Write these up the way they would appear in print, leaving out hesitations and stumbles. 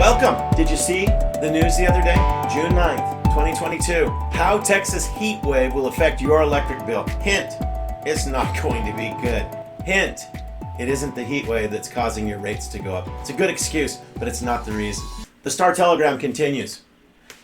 Welcome. Did you see the news the other day? June 9th, 2022. How Texas heat wave will affect your electric bill. Hint, it's not going to be good. Hint, it isn't the heat wave that's causing your rates to go up. It's a good excuse, but it's not the reason. The Star Telegram continues.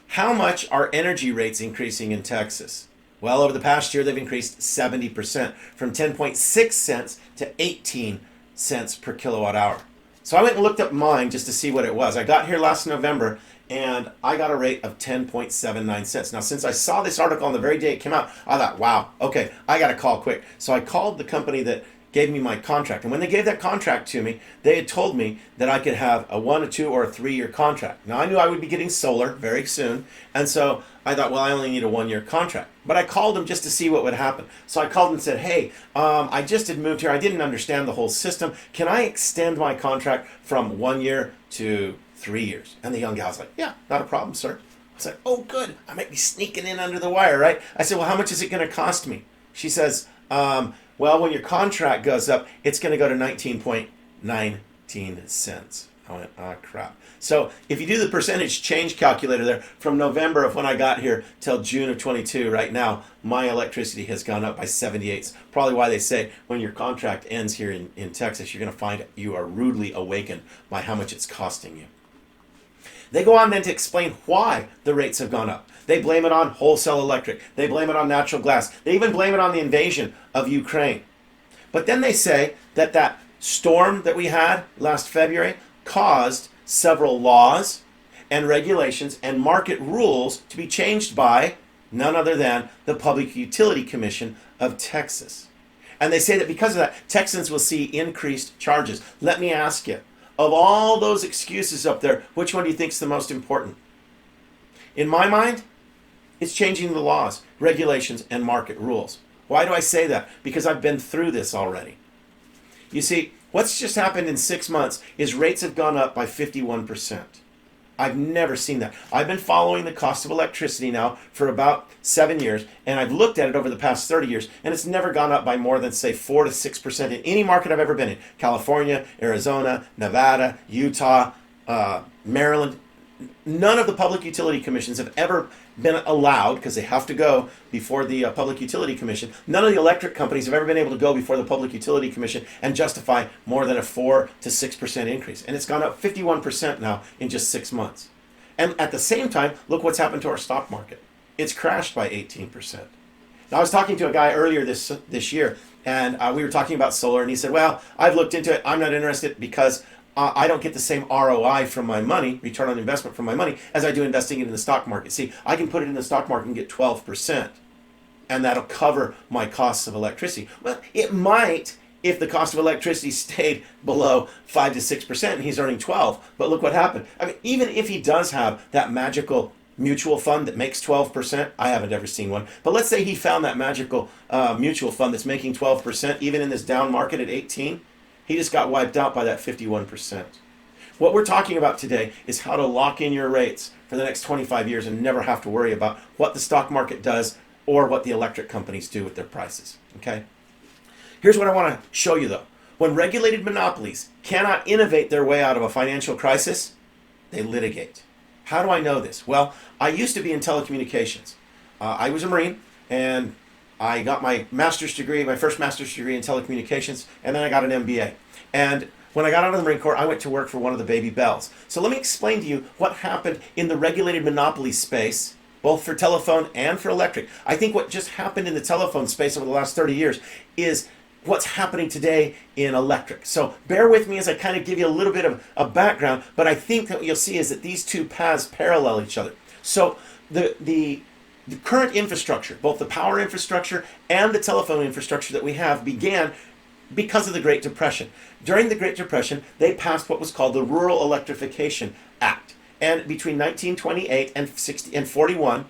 How much are energy rates increasing in Texas? Well, over the past year, they've increased 70%, from 10.6 cents to 18 cents per kilowatt hour. So I went and looked up mine just to see what it was. I got here last November, and I got a rate of 10.79 cents. Now, since I saw this article on the very day it came out, I thought, wow, okay, I got to call quick. So I called the company that gave me my contract. And when they gave that contract to me, they had told me that I could have a 1, a 2, or a 3-year contract. Now, I knew I would be getting solar very soon, and so I thought, well, I only need a 1-year contract. But I called them just to see what would happen. So I called and said, hey, I just had moved here. I didn't understand the whole system. Can I extend my contract from 1 year to 3 years? And the young gal's like, yeah, not a problem, sir. I was like, oh, good. I might be sneaking in under the wire, right? I said, well, how much is it going to cost me? She says, well, when your contract goes up, it's going to go to 19.19 cents. I went, oh, crap. So if you do the percentage change calculator there, from November of when I got here till June of 22, right now, my electricity has gone up by 78. Probably why they say when your contract ends here in Texas, you're going to find you are rudely awakened by how much it's costing you. They go on then to explain why the rates have gone up. They blame it on wholesale electric. They blame it on natural gas. They even blame it on the invasion of Ukraine. But then they say that that storm that we had last February caused several laws and regulations and market rules to be changed by none other than the Public Utility Commission of Texas. And they say that because of that, Texans will see increased charges. Let me ask you, of all those excuses up there, which one do you think is the most important? In my mind, it's changing the laws, regulations, and market rules. Why do I say that? Because I've been through this already. You see, what's just happened in 6 months is rates have gone up by 51%. I've never seen that. I've been following the cost of electricity now for about 7 years, and I've looked at it over the past 30 years, and it's never gone up by more than, say, 4 to 6% in any market I've ever been in. California, Arizona, Nevada, Utah, Maryland. None of the public utility commissions have ever been allowed, because they have to go before the Public Utility Commission. None of the electric companies have ever been able to go before the Public Utility Commission and justify more than a 4 to 6% increase. And it's gone up 51% now in just 6 months. And at the same time, look what's happened to our stock market. It's crashed by 18%. Now, I was talking to a guy earlier this year, and we were talking about solar, and he said, well, I've looked into it. I'm not interested because I don't get the same ROI from my money, return on investment from my money, as I do investing it in the stock market. See, I can put it in the stock market and get 12%, and that'll cover my costs of electricity. Well, it might if the cost of electricity stayed below 5 to 6% and he's earning 12. But look what happened. I mean, even if he does have that magical mutual fund that makes 12%, I haven't ever seen one, but let's say he found that magical mutual fund that's making 12%, even in this down market at 18. He just got wiped out by that 51%. What we're talking about today is how to lock in your rates for the next 25 years and never have to worry about what the stock market does or what the electric companies do with their prices. Okay? Here's what I want to show you though. When regulated monopolies cannot innovate their way out of a financial crisis, they litigate. How do I know this? Well, I used to be in telecommunications. I was a Marine, and I got my master's degree, my first master's degree in telecommunications, and then I got an MBA. And when I got out of the Marine Corps, I went to work for one of the baby bells. So let me explain to you what happened in the regulated monopoly space, both for telephone and for electric. I think what just happened in the telephone space over the last 30 years is what's happening today in electric. So bear with me as I kind of give you a little bit of a background, but I think that what you'll see is that these two paths parallel each other. So the current infrastructure, both the power infrastructure and the telephone infrastructure that we have, began because of the Great Depression. During the Great Depression, they passed what was called the Rural Electrification Act. And between 1928 and 41,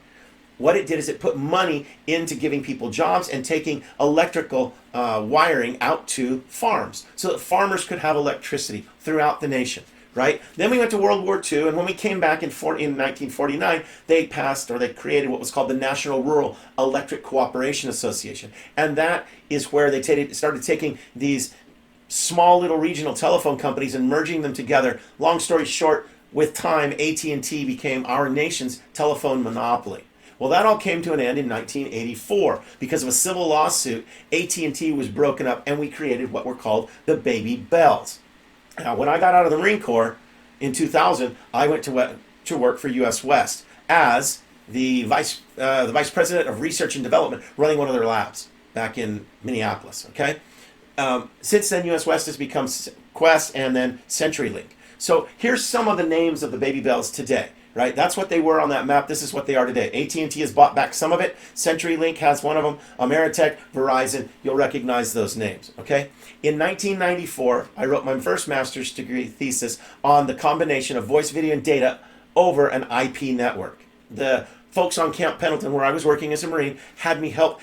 what it did is it put money into giving people jobs and taking electrical wiring out to farms so that farmers could have electricity throughout the nation. Right? Then we went to World War II, and when we came back in 1949, they created what was called the National Rural Electric Cooperation Association. And that is where they started taking these small little regional telephone companies and merging them together. Long story short, with time, AT&T became our nation's telephone monopoly. Well, that all came to an end in 1984 because of a civil lawsuit. AT&T was broken up, and we created what were called the baby bells. Now, when I got out of the Marine Corps in 2000, I went to work for U.S. West as the vice president of research and development, running one of their labs back in Minneapolis. Okay. Since then, U.S. West has become Quest and then CenturyLink. So here's some of the names of the baby bells today, right? That's what they were on that map. This is what they are today. AT&T has bought back some of it. CenturyLink has one of them. Ameritech, Verizon, you'll recognize those names, okay? In 1994, I wrote my first master's degree thesis on the combination of voice, video, and data over an IP network. The folks on Camp Pendleton, where I was working as a Marine, had me help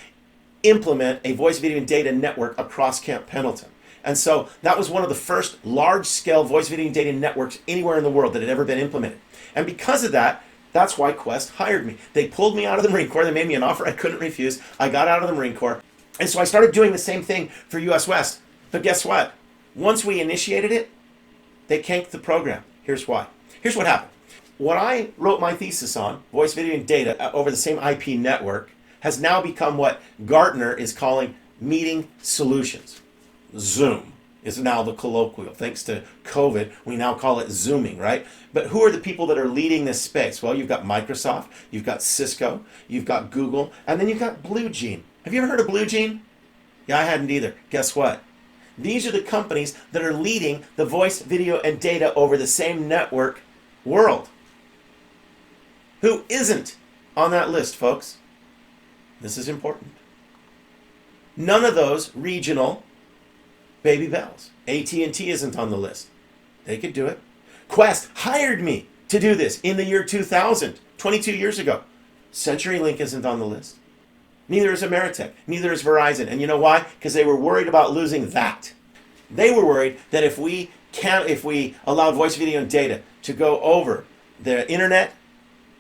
implement a voice, video, and data network across Camp Pendleton. And so that was one of the first large-scale voice, video, and data networks anywhere in the world that had ever been implemented. And because of that, that's why Quest hired me. They pulled me out of the Marine Corps. They made me an offer I couldn't refuse. I got out of the Marine Corps. And so I started doing the same thing for U.S. West. But guess what? Once we initiated it, they canked the program. Here's why. Here's what happened. What I wrote my thesis on, voice, video, and data over the same IP network, has now become what Gartner is calling meeting solutions. Zoom is now the colloquial. Thanks to COVID, we now call it Zooming, right? But who are the people that are leading this space? Well, you've got Microsoft, you've got Cisco, you've got Google, and then you've got BlueJean. Have you ever heard of BlueJean? Yeah, I hadn't either. Guess what? These are the companies that are leading the voice, video, and data over the same network world. Who isn't on that list, folks? This is important. None of those regional baby bells. AT&T isn't on the list. They could do it. Quest hired me to do this in the year 2000, 22 years ago. CenturyLink isn't on the list. Neither is Ameritech. Neither is Verizon. And you know why? Because they were worried about losing that. They were worried that if we allowed voice, video, and data to go over the internet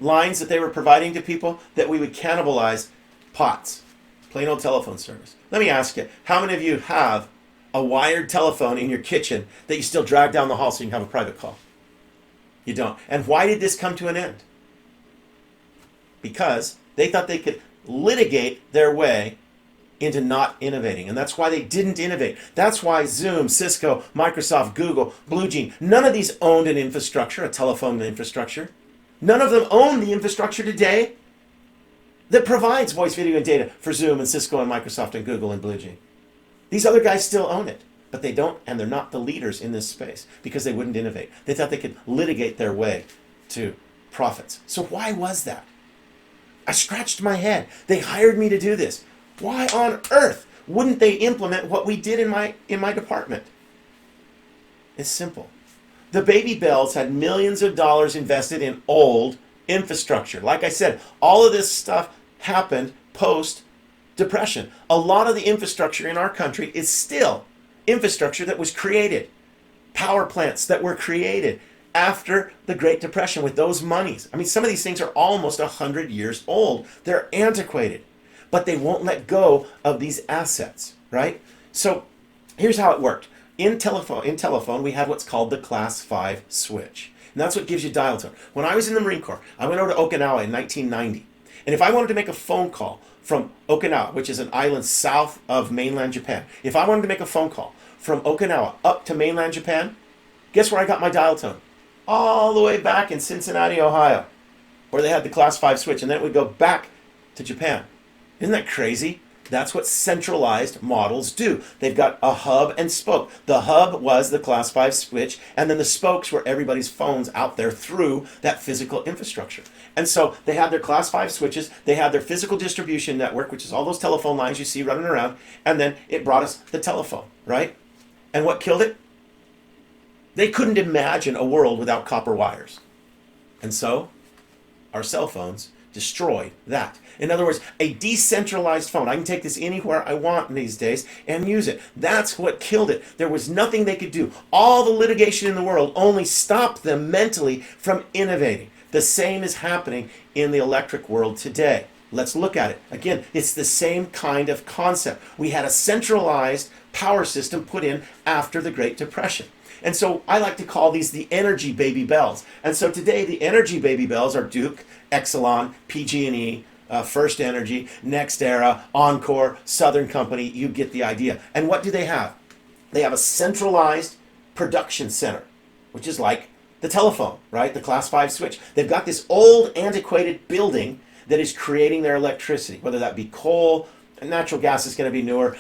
lines that they were providing to people, that we would cannibalize POTS, plain old telephone service. Let me ask you, how many of you have a wired telephone in your kitchen that you still drag down the hall so you can have a private call? You don't. And why did this come to an end? Because they thought they could litigate their way into not innovating. And that's why they didn't innovate. That's why Zoom, Cisco, Microsoft, Google, BlueJean, none of these owned an infrastructure, a telephone infrastructure. None of them own the infrastructure today that provides voice, video, and data for Zoom and Cisco and Microsoft and Google and BlueJean. These other guys still own it, but they don't, and they're not the leaders in this space because they wouldn't innovate. They thought they could litigate their way to profits. So why was that? I scratched my head. They hired me to do this. Why on earth wouldn't they implement what we did in my department? It's simple. The baby bells had millions of dollars invested in old infrastructure. Like I said, all of this stuff happened post-Depression. A lot of the infrastructure in our country is still infrastructure that was created. Power plants that were created after the Great Depression with those monies. I mean, some of these things are almost 100 years old. They're antiquated, but they won't let go of these assets, right? So here's how it worked. In telephone, we had what's called the Class 5 switch. And that's what gives you dial tone. When I was in the Marine Corps, I went over to Okinawa in 1990. And if I wanted to make a phone call from Okinawa, which is an island south of mainland Japan, if I wanted to make a phone call from Okinawa up to mainland Japan, guess where I got my dial tone? All the way back in Cincinnati, Ohio, where they had the Class 5 switch, and then it would go back to Japan. Isn't that crazy? That's what centralized models do. They've got a hub and spoke. The hub was the Class 5 switch, and then the spokes were everybody's phones out there through that physical infrastructure. And so they had their Class 5 switches, they had their physical distribution network, which is all those telephone lines you see running around, and then it brought us the telephone, right? And what killed it? They couldn't imagine a world without copper wires. And so our cell phones destroyed that. In other words, a decentralized phone. I can take this anywhere I want these days and use it. That's what killed it. There was nothing they could do. All the litigation in the world only stopped them mentally from innovating. The same is happening in the electric world today. Let's look at it. Again, it's the same kind of concept. We had a centralized power system put in after the Great Depression. And so I like to call these the energy baby bells. And so today the energy baby bells are Duke, Exelon, PG&E, First Energy, NextEra, Encore, Southern Company. You get the idea. And what do they have? They have a centralized production center, which is like the telephone, right? The class 5 switch. They've got this old antiquated building that is creating their electricity, whether that be coal, natural gas is going to be newer,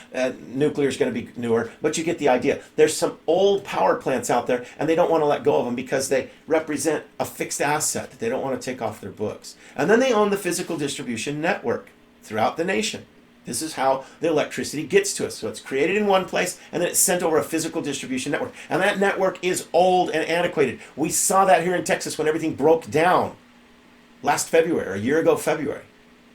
nuclear is going to be newer, but you get the idea. There's some old power plants out there, and they don't want to let go of them because they represent a fixed asset that they don't want to take off their books. And then they own the physical distribution network throughout the nation. This is how the electricity gets to us. So it's created in one place, and then it's sent over a physical distribution network. And that network is old and antiquated. We saw that here in Texas when everything broke down last February, or a year ago February,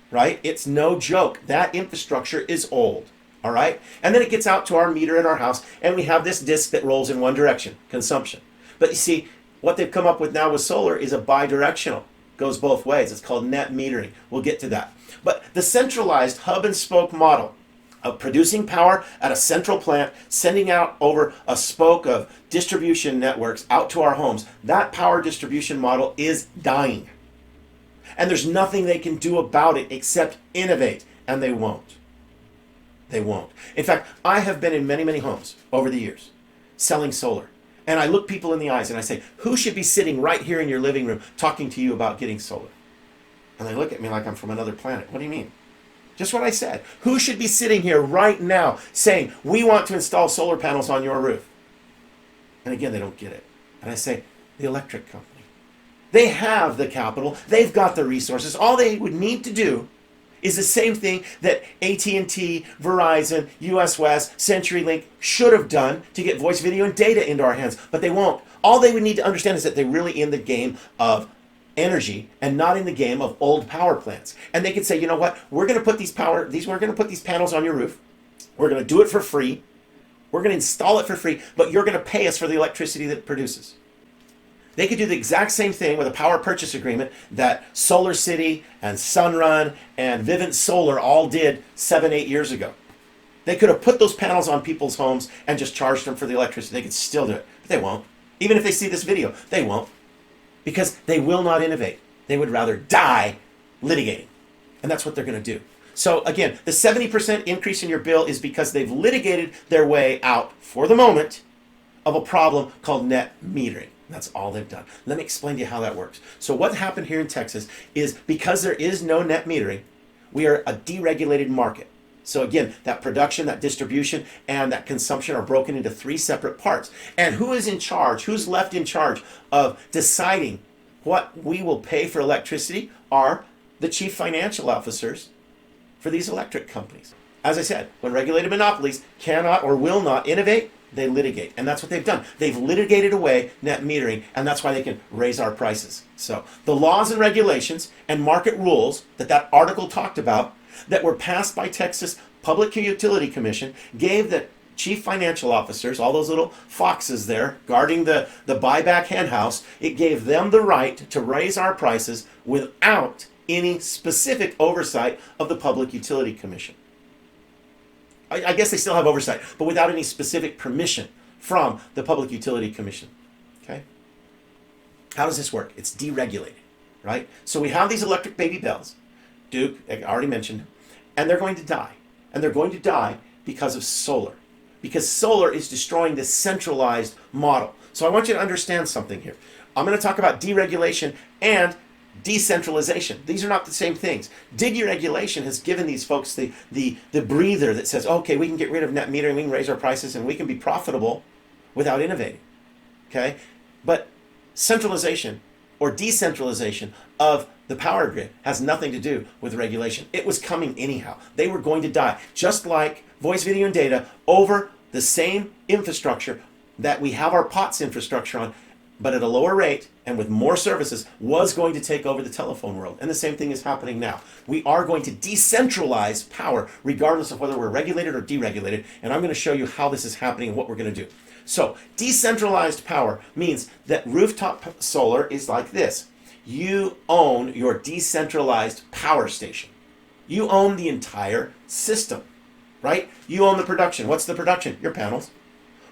right? It's no joke. That infrastructure is old, all right? And then it gets out to our meter in our house, and we have this disc that rolls in one direction, consumption. But you see, what they've come up with now with solar is a bidirectional. Goes both ways. It's called net metering. We'll get to that. But the centralized hub and spoke model of producing power at a central plant, sending out over a spoke of distribution networks out to our homes, that power distribution model is dying. And there's nothing they can do about it except innovate, and they won't. They won't. In fact, I have been in many, many homes over the years selling solar. And I look people in the eyes and I say, who should be sitting right here in your living room talking to you about getting solar? And they look at me like I'm from another planet. What do you mean? Just what I said. Who should be sitting here right now saying, we want to install solar panels on your roof? And again, they don't get it. And I say, the electric company. They have the capital. They've got the resources. All they would need to do is the same thing that AT&T, Verizon, US West, CenturyLink should have done to get voice, video, and data into our hands, but they won't. All they would need to understand is that they're really in the game of energy and not in the game of old power plants. And they could say, you know what? We're going to put we're going to put these panels on your roof. We're going to do it for free. We're going to install it for free, but you're going to pay us for the electricity that it produces. They could do the exact same thing with a power purchase agreement that Solar City and Sunrun and Vivint Solar all did 7-8 years ago. They could have put those panels on people's homes and just charged them for the electricity. They could still do it, but they won't. Even if they see this video, they won't. Because they will not innovate. They would rather die litigating. And that's what they're going to do. So again, the 70% increase in your bill is because they've litigated their way out, for the moment, of a problem called net metering. That's all they've done. Let me explain to you how that works. So what happened here in Texas is because there is no net metering, we are a deregulated market. So again, that production, that distribution, and that consumption are broken into 3 separate parts. And who is in charge, who's left in charge of deciding what we will pay for electricity are the chief financial officers for these electric companies. As I said, when regulated monopolies cannot or will not innovate, they litigate. And that's what they've done. They've litigated away net metering, and that's why they can raise our prices. So the laws and regulations and market rules that article talked about that were passed by Texas Public Utility Commission gave the chief financial officers, all those little foxes there guarding the buyback henhouse, it gave them the right to raise our prices without any specific oversight of the Public Utility Commission. I guess they still have oversight, but without any specific permission from the Public Utility Commission. Okay? How does this work? It's deregulated, right? So we have these electric baby bells, Duke, I already mentioned, and they're going to die. And they're going to die because of solar. Because solar is destroying this centralized model. So I want you to understand something here. I'm going to talk about deregulation and decentralization. These are not the same things. Deregulation has given these folks the breather that says, okay, we can get rid of net metering, we can raise our prices, and we can be profitable without innovating. Okay? But centralization or decentralization of the power grid has nothing to do with regulation. It was coming anyhow. They were going to die, just like voice, video, and data over the same infrastructure that we have our POTS infrastructure on, but at a lower rate and with more services, was going to take over the telephone world. And the same thing is happening now. We are going to decentralize power regardless of whether we're regulated or deregulated. And I'm going to show you how this is happening and what we're going to do. So decentralized power means that rooftop solar is like this. You own your decentralized power station. You own the entire system, right? You own the production. What's the production? Your panels.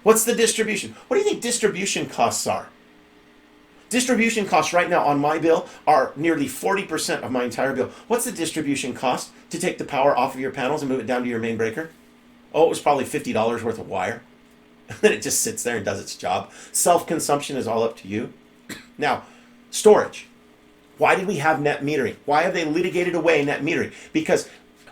What's the distribution? What do you think distribution costs are? Distribution costs right now on my bill are nearly 40% of my entire bill. What's the distribution cost to take the power off of your panels and move it down to your main breaker? Oh, it was probably $50 worth of wire. And then it just sits there and does its job. Self-consumption is all up to you. Now, storage. Why did we have net metering? Why have they litigated away net metering? Because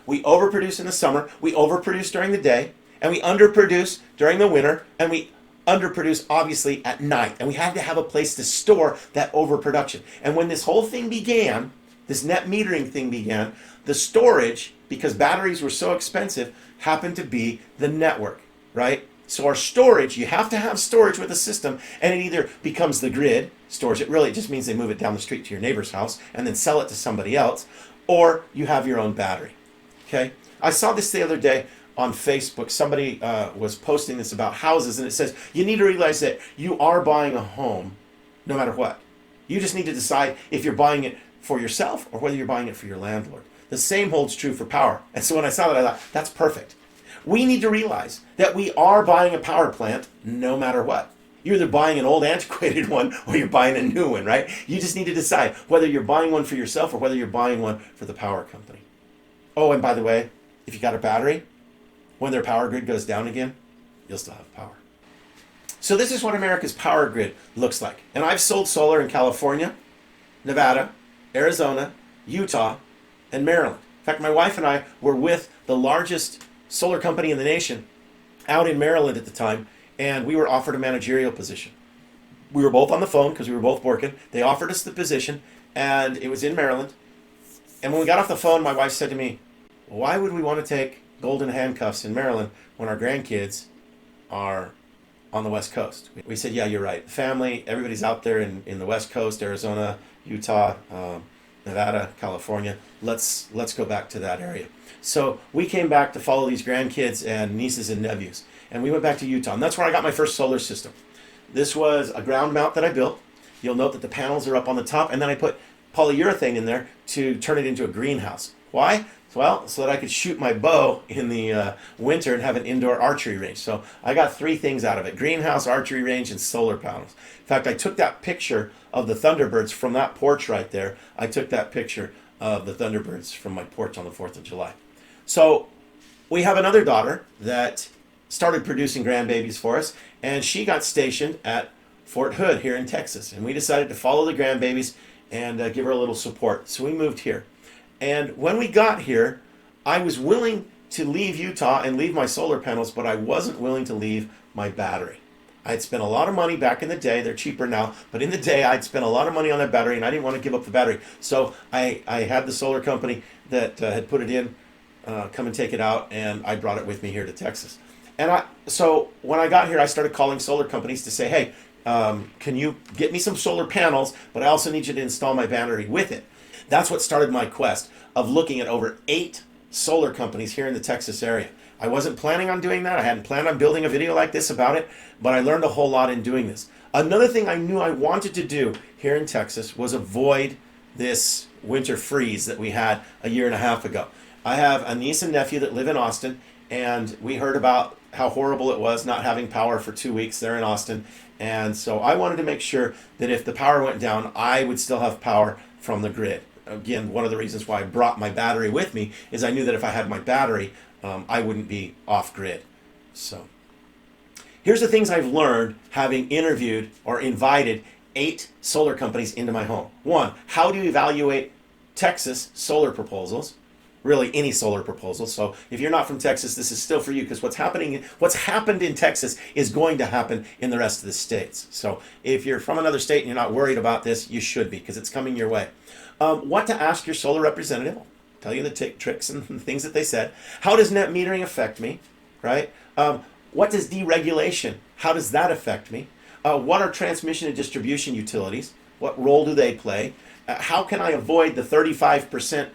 we overproduce in the summer, we overproduce during the day, and we underproduce during the winter, and we underproduce obviously at night. And we had to have a place to store that overproduction. And when this whole thing began, this net metering thing began, the storage, because batteries were so expensive, happened to be the network, right? So our storage, you have to have storage with the system, and it either becomes the grid storage. It really just means they move it down the street to your neighbor's house and then sell it to somebody else, or you have your own battery, okay? I saw this the other day on Facebook. Somebody was posting this about houses, and it says, you need to realize that you are buying a home no matter what. You just need to decide if you're buying it for yourself or whether you're buying it for your landlord. The same holds true for power. And so when I saw that, I thought, that's perfect. We need to realize that we are buying a power plant no matter what. You're either buying an old antiquated one or you're buying a new one, right? You just need to decide whether you're buying one for yourself or whether you're buying one for the power company. Oh, and by the way, if you got a battery, when their power grid goes down again, you'll still have power. So this is what America's power grid looks like. And I've sold solar in California, Nevada, Arizona, Utah, and Maryland. In fact, my wife and I were with the largest solar company in the nation out in Maryland at the time, and we were offered a managerial position. We were both on the phone because we were both working. They offered us the position, and it was in Maryland. And when we got off the phone, my wife said to me, why would we want to take golden handcuffs in Maryland when our grandkids are on the West Coast? We said, yeah, you're right. Family, everybody's out there in the West Coast, Arizona, Utah, Nevada, California. Let's go back to that area. So we came back to follow these grandkids and nieces and nephews. And we went back to Utah. And that's where I got my first solar system. This was a ground mount that I built. You'll note that the panels are up on the top. And then I put polyurethane in there to turn it into a greenhouse. Why? Well, so that I could shoot my bow in the winter and have an indoor archery range. So I got 3 things out of it: greenhouse, archery range, and solar panels. In fact, I took that picture of the Thunderbirds from that porch right there. I took that picture of the Thunderbirds from my porch on the 4th of July. So we have another daughter that started producing grandbabies for us, and she got stationed at Fort Hood here in Texas. And we decided to follow the grandbabies and give her a little support. So we moved here. And when we got here, I was willing to leave Utah and leave my solar panels, but I wasn't willing to leave my battery. I'd spent a lot of money back in the day. They're cheaper now, but in the day I'd spent a lot of money on that battery, and I didn't want to give up the battery. So I had the solar company that had put it in come and take it out, and I brought it with me here to Texas. And so when I got here, I started calling solar companies to say, hey, can you get me some solar panels, but I also need you to install my battery with it. That's what started my quest of looking at over 8 solar companies here in the Texas area. I wasn't planning on doing that. I hadn't planned on building a video like this about it, but I learned a whole lot in doing this. Another thing I knew I wanted to do here in Texas was avoid this winter freeze that we had a year and a half ago. I have a niece and nephew that live in Austin, and we heard about how horrible it was not having power for 2 weeks there in Austin. And so I wanted to make sure that if the power went down, I would still have power from the grid. Again, one of the reasons why I brought my battery with me is I knew that if I had my battery, I wouldn't be off grid. So here's the things I've learned having interviewed or invited 8 solar companies into my home. 1, how do you evaluate Texas solar proposals? Really, any solar proposal. So if you're not from Texas, this is still for you, because what's happened in Texas is going to happen in the rest of the states. So if you're from another state and you're not worried about this, you should be, because it's coming your way. What to ask your solar representative? I'll tell you the tricks and things that they said. How does net metering affect me? Right? What does deregulation? How does that affect me? What are transmission and distribution utilities? What role do they play? How can I avoid the 35%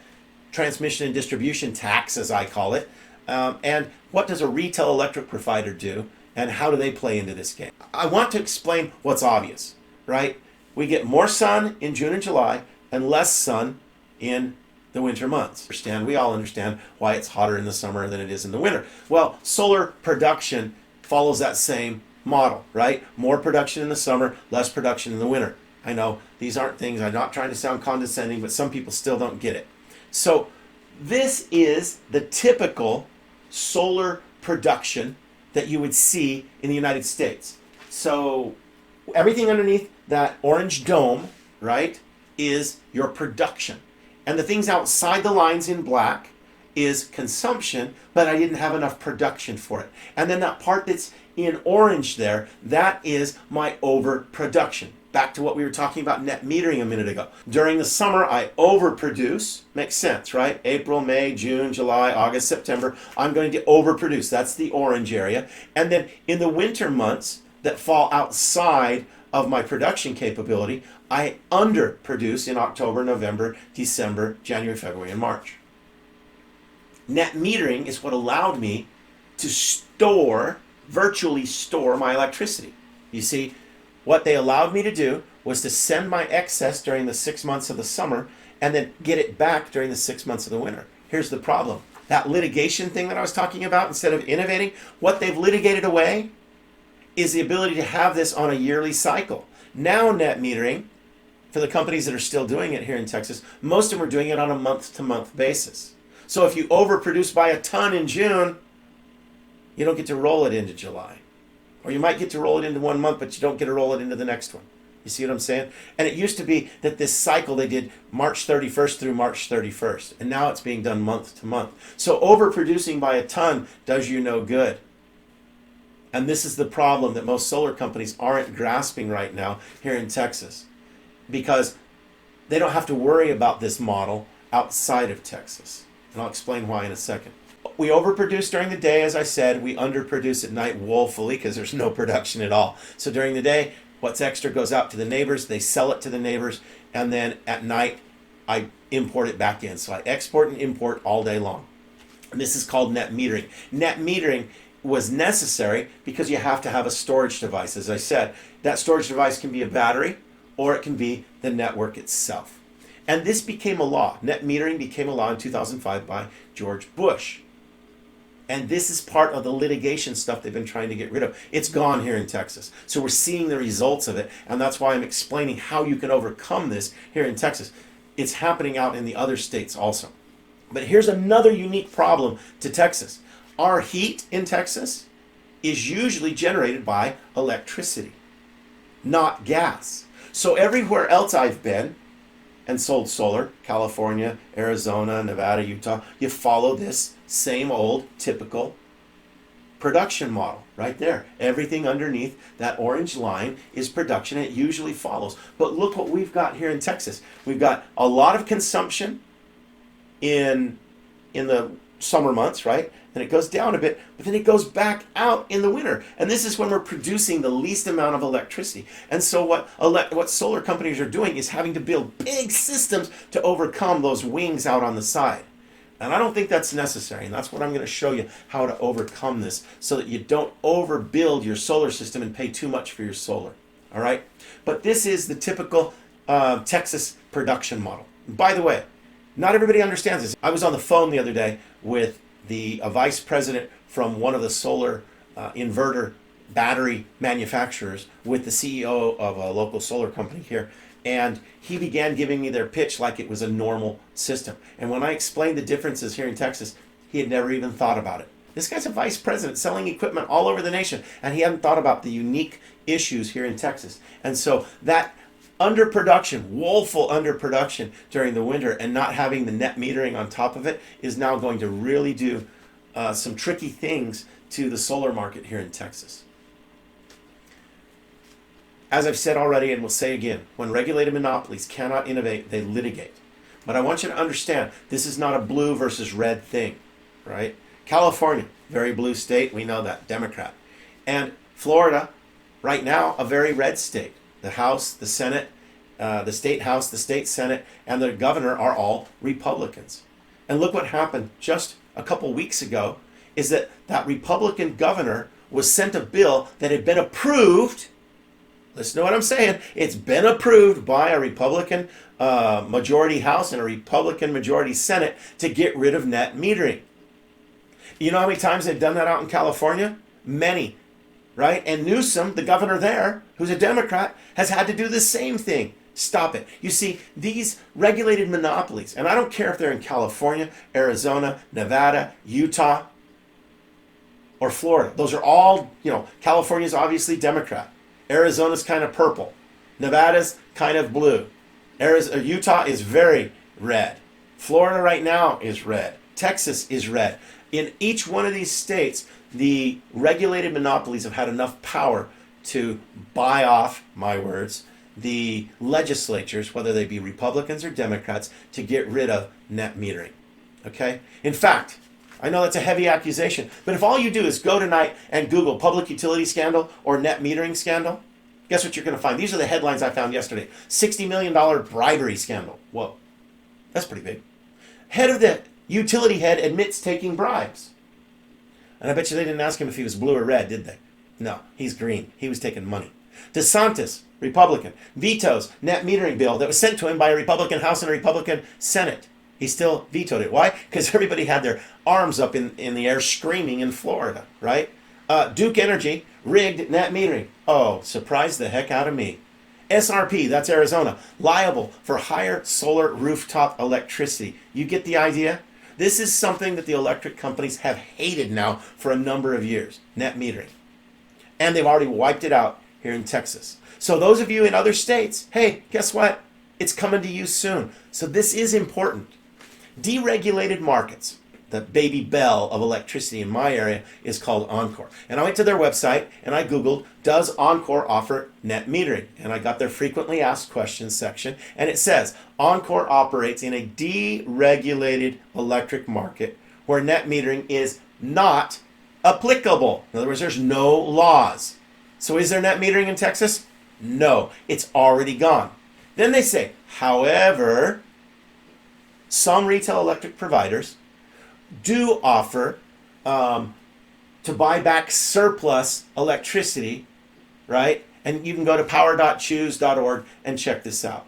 transmission and distribution tax, as I call it? And what does a retail electric provider do? And how do they play into this game? I want to explain what's obvious, right? We get more sun in June and July and less sun in the winter months. We all understand why it's hotter in the summer than it is in the winter. Well, solar production follows that same model, right? More production in the summer, less production in the winter. I know these aren't things, I'm not trying to sound condescending, but some people still don't get it. So this is the typical solar production that you would see in the United States. So everything underneath that orange dome, right, is your production. And the things outside the lines in black is consumption, but I didn't have enough production for it. And then that part that's in orange there, that is my overproduction. Back to what we were talking about net metering a minute ago. During the summer, I overproduce. Makes sense, right? April, May, June, July, August, September, I'm going to overproduce. That's the orange area. And then in the winter months that fall outside of my production capability, I underproduce in October, November, December, January, February, and March. Net metering is what allowed me to virtually store my electricity. You see, what they allowed me to do was to send my excess during the 6 months of the summer and then get it back during the 6 months of the winter. Here's the problem. That litigation thing that I was talking about, instead of innovating, what they've litigated away is the ability to have this on a yearly cycle. Now net metering, for the companies that are still doing it here in Texas, most of them are doing it on a month-to-month basis. So if you overproduce by a ton in June, you don't get to roll it into July. Or you might get to roll it into 1 month, but you don't get to roll it into the next one. You see what I'm saying? And it used to be that this cycle they did March 31st through March 31st. And now it's being done month to month. So overproducing by a ton does you no good. And this is the problem that most solar companies aren't grasping right now here in Texas. Because they don't have to worry about this model outside of Texas. And I'll explain why in a second. We overproduce during the day, as I said. We underproduce at night woefully because there's no production at all. So during the day, what's extra goes out to the neighbors. They sell it to the neighbors. And then at night, I import it back in. So I export and import all day long. And this is called net metering. Net metering was necessary because you have to have a storage device. As I said, that storage device can be a battery or it can be the network itself. And this became a law. Net metering became a law in 2005 by George Bush. And this is part of the litigation stuff they've been trying to get rid of. It's gone here in Texas. So we're seeing the results of it. And that's why I'm explaining how you can overcome this here in Texas. It's happening out in the other states also. But here's another unique problem to Texas. Our heat in Texas is usually generated by electricity, not gas. So everywhere else I've been and sold solar, California, Arizona, Nevada, Utah, you follow this same old typical production model right there. Everything underneath that orange line is production. It usually follows. But look what we've got here in Texas. We've got a lot of consumption in the summer months, right? Then it goes down a bit, but then it goes back out in the winter. And this is when we're producing the least amount of electricity. And so what solar companies are doing is having to build big systems to overcome those wings out on the side. And I don't think that's necessary. And that's what I'm going to show you, how to overcome this so that you don't overbuild your solar system and pay too much for your solar. All right? But this is the typical Texas production model. By the way, not everybody understands this. I was on the phone the other day with a vice president from one of the solar inverter battery manufacturers with the CEO of a local solar company here. And he began giving me their pitch like it was a normal system. And when I explained the differences here in Texas, he had never even thought about it. This guy's a vice president selling equipment all over the nation, and he hadn't thought about the unique issues here in Texas. And so that underproduction, woeful underproduction during the winter and not having the net metering on top of it is now going to really do some tricky things to the solar market here in Texas. As I've said already and will say again, when regulated monopolies cannot innovate, they litigate. But I want you to understand, this is not a blue versus red thing, right? California, very blue state, we know that, Democrat. And Florida, right now, a very red state. The House, the Senate, the State House, the State Senate, and the governor are all Republicans. And look what happened just a couple weeks ago, is that Republican governor was sent a bill that had been approved. Listen to what I'm saying. It's been approved by a Republican majority House and a Republican majority Senate to get rid of net metering. You know how many times they've done that out in California? Many. right? And Newsom, the governor there, who's a Democrat, has had to do the same thing. Stop it. You see, these regulated monopolies, and I don't care if they're in California, Arizona, Nevada, Utah, or Florida. Those are all, California's obviously Democrat. Arizona's kind of purple. Nevada's kind of blue. Utah is very red. Florida right now is red. Texas is red. In each one of these states, the regulated monopolies have had enough power to buy off, my words, the legislatures, whether they be Republicans or Democrats, to get rid of net metering. Okay? In fact, I know that's a heavy accusation, but if all you do is go tonight and Google public utility scandal or net metering scandal, guess what you're going to find? These are the headlines I found yesterday. $60 million bribery scandal. Whoa, that's pretty big. Head of the utility head admits taking bribes. And I bet you they didn't ask him if he was blue or red, did they? No, he's green. He was taking money. DeSantis, Republican, vetoes net metering bill that was sent to him by a Republican House and a Republican Senate. He still vetoed it. Why? Because everybody had their arms up in the air screaming in Florida, right? Duke Energy rigged net metering. Oh, surprised the heck out of me. SRP, that's Arizona, liable for higher solar rooftop electricity. You get the idea? This is something that the electric companies have hated now for a number of years, net metering. And they've already wiped it out here in Texas. So those of you in other states, hey, guess what? It's coming to you soon. So this is important. Deregulated markets, the baby bell of electricity in my area, is called Encore. And I went to their website and I Googled, does Encore offer net metering? And I got their frequently asked questions section, and it says, Encore operates in a deregulated electric market where net metering is not applicable. In other words, there's no laws. So is there net metering in Texas? No, it's already gone. Then they say, however, some retail electric providers do offer to buy back surplus electricity, right? And you can go to power.choose.org and check this out.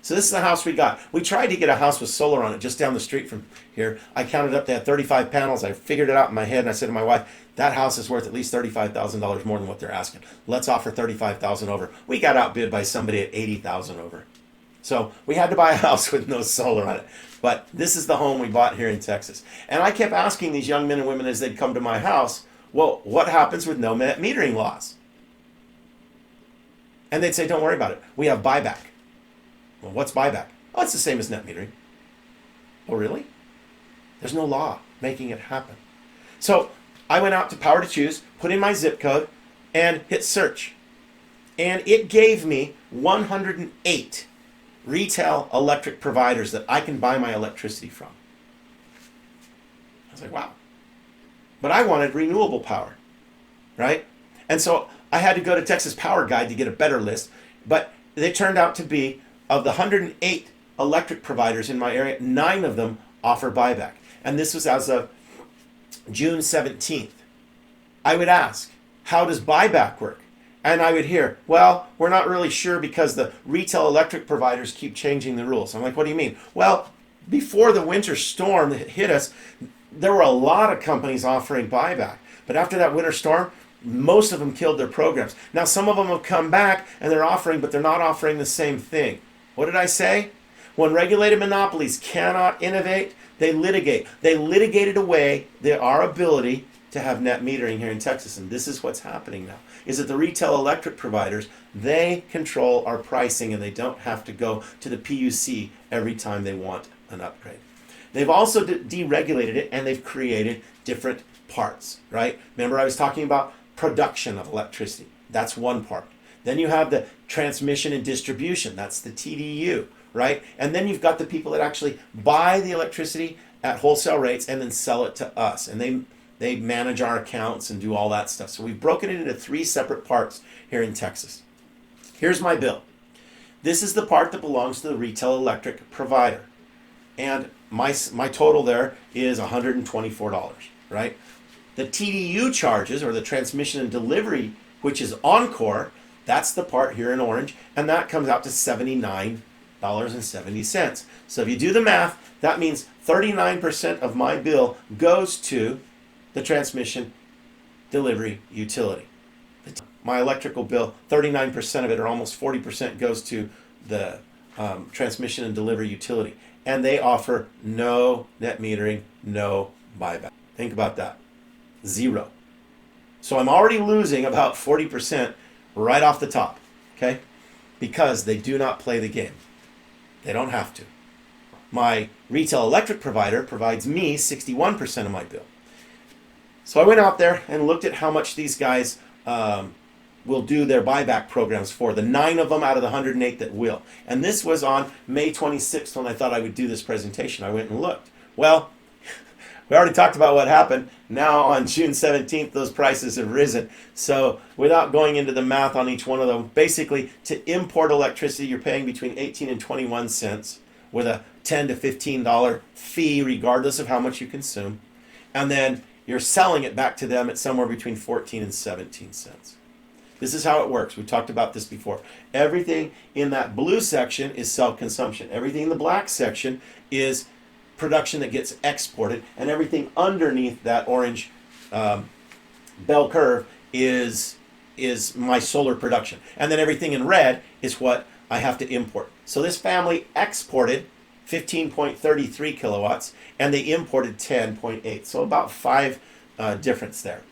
So this is the house we got. We tried to get a house with solar on it just down the street from here. I counted up, they had 35 panels. I figured it out in my head, and I said to my wife, that house is worth at least $35,000 more than what they're asking. Let's offer $35,000 over. We got outbid by somebody at $80,000 over. So we had to buy a house with no solar on it. But this is the home we bought here in Texas. And I kept asking these young men and women as they'd come to my house, well, what happens with no net metering laws? And they'd say, don't worry about it. We have buyback. Well, what's buyback? Oh, it's the same as net metering. Oh, really? There's no law making it happen. So I went out to Power to Choose, put in my zip code, and hit search. And it gave me 108 retail electric providers that I can buy my electricity from. I was like, wow. But I wanted renewable power, right? And so I had to go to Texas Power Guide to get a better list. But they turned out to be, of the 108 electric providers in my area, 9 of them offer buyback. And this was as of June 17th. I would ask, how does buyback work? And I would hear, well, we're not really sure because the retail electric providers keep changing the rules. I'm like, what do you mean? Well, before the winter storm that hit us, there were a lot of companies offering buyback. But after that winter storm, most of them killed their programs. Now, some of them have come back and they're offering, but they're not offering the same thing. What did I say? When regulated monopolies cannot innovate, they litigate. They litigated away our ability to have net metering here in Texas. And this is what's happening now, is that the retail electric providers, they control our pricing and they don't have to go to the PUC every time they want an upgrade. They've also deregulated it and they've created different parts, right? Remember I was talking about production of electricity. That's one part. Then you have the transmission and distribution. That's the TDU, right? And then you've got the people that actually buy the electricity at wholesale rates and then sell it to us. And they manage our accounts and do all that stuff. So we've broken it into 3 separate parts here in Texas. Here's my bill. This is the part that belongs to the retail electric provider. And my total there is $124, right? The TDU charges, or the transmission and delivery, which is Encore, that's the part here in orange, and that comes out to $79.70. So if you do the math, that means 39% of my bill goes to the transmission delivery utility. my electrical bill, 39% of it, or almost 40%, goes to the transmission and delivery utility. And they offer no net metering, no buyback. Think about that. Zero. So I'm already losing about 40% right off the top, okay? Because they do not play the game. They don't have to. My retail electric provider provides me 61% of my bill. So I went out there and looked at how much these guys will do their buyback programs for, the 9 of them out of the 108 that will. And this was on May 26th when I thought I would do this presentation. I went and looked. Well, we already talked about what happened. Now on June 17th, those prices have risen. So without going into the math on each one of them, basically to import electricity, you're paying between 18 and 21 cents with a $10 to $15 fee regardless of how much you consume. And then you're selling it back to them at somewhere between 14 and 17 cents. This is how it works. We talked about this before. Everything in that blue section is self-consumption. Everything in the black section is production that gets exported, and everything underneath that orange bell curve is my solar production. And then everything in red is what I have to import. So this family exported 15.33 kilowatts, and they imported 10.8. So about 5 difference there.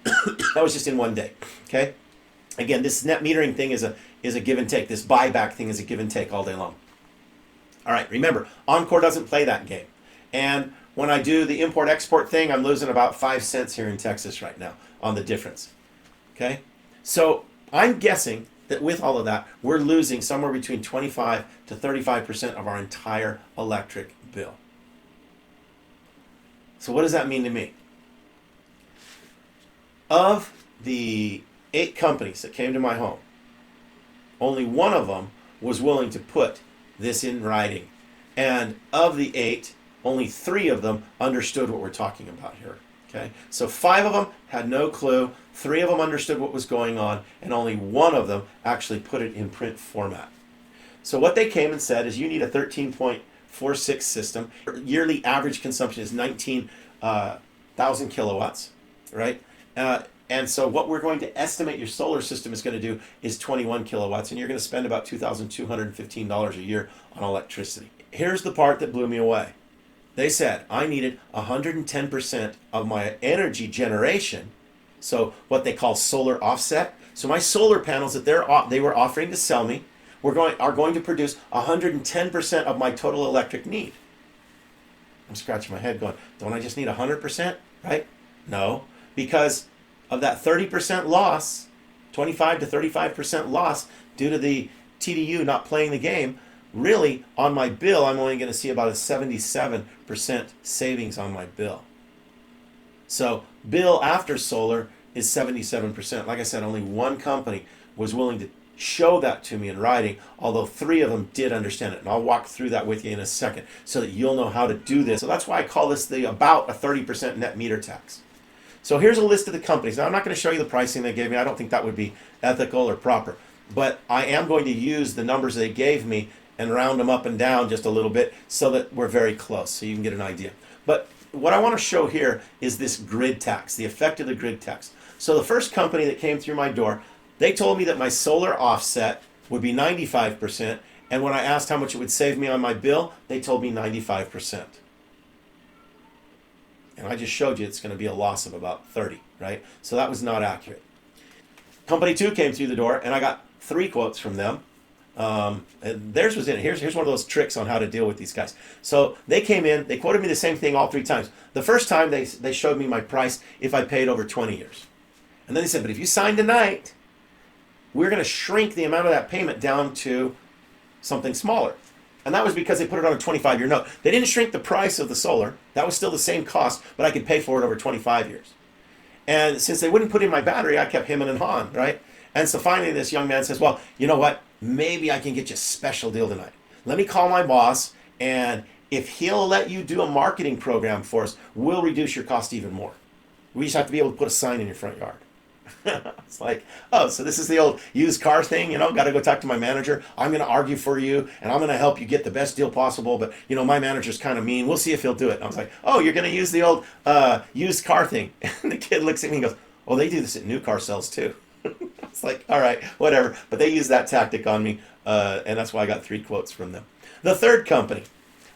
That was just in one day. Okay. Again, this net metering thing is a give and take. This buyback thing is a give and take all day long. All right. Remember, Encore doesn't play that game. And when I do the import-export thing, I'm losing about 5 cents here in Texas right now on the difference. Okay? So I'm guessing that with all of that, we're losing somewhere between 25 to 35% of our entire electric bill. So what does that mean to me? Of the 8 companies that came to my home, only one of them was willing to put this in writing. And of the 8, only 3 of them understood what we're talking about here. Okay? So 5 of them had no clue, 3 of them understood what was going on, and only 1 of them actually put it in print format. So what they came and said is you need a 13.46 system. Yearly average consumption is 19,000 kilowatts, right? And so what we're going to estimate your solar system is going to do is 21 kilowatts, and you're going to spend about $2,215 a year on electricity. Here's the part that blew me away. They said I needed 110% of my energy generation, so what they call solar offset. So my solar panels that they were offering to sell me are going to produce 110% of my total electric need. I'm scratching my head going, don't I just need 100%, right? No, because of that 30% loss, 25 to 35% loss due to the TDU not playing the game, really on my bill, I'm only going to see about a 77% savings on my bill. So bill after solar is 77%. Like I said, only one company was willing to show that to me in writing, although 3 of them did understand it. And I'll walk through that with you in a second so that you'll know how to do this. So that's why I call this about a 30% net meter tax. So here's a list of the companies. Now I'm not going to show you the pricing they gave me. I don't think that would be ethical or proper. But I am going to use the numbers they gave me and round them up and down just a little bit so that we're very close so you can get an idea. But what I want to show here is this grid tax, the effect of the grid tax. So the first company that came through my door, they told me that my solar offset would be 95%, and when I asked how much it would save me on my bill, they told me 95%. And I just showed you it's going to be a loss of about 30, right? So that was not accurate. Company 2 came through the door, and I got 3 quotes from them. And theirs was in it. Here's one of those tricks on how to deal with these guys. So they came in, they quoted me the same thing all 3 times. The first time they showed me my price if I paid over 20 years. And then they said, but if you sign tonight, we're going to shrink the amount of that payment down to something smaller. And that was because they put it on a 25-year note. They didn't shrink the price of the solar. That was still the same cost, but I could pay for it over 25 years. And since they wouldn't put in my battery, I kept hemming and hawing, right? And so finally this young man says, well, you know what? Maybe I can get you a special deal tonight. Let me call my boss, and if he'll let you do a marketing program for us, we'll reduce your cost even more. We just have to be able to put a sign in your front yard. It's like, oh, so this is the old used car thing, got to go talk to my manager. I'm going to argue for you, and I'm going to help you get the best deal possible, but, my manager's kind of mean. We'll see if he'll do it. And I was like, oh, you're going to use the old used car thing. And the kid looks at me and goes, oh, they do this at new car sales too. It's like, all right, whatever. But they used that tactic on me, and that's why I got 3 quotes from them. The third company,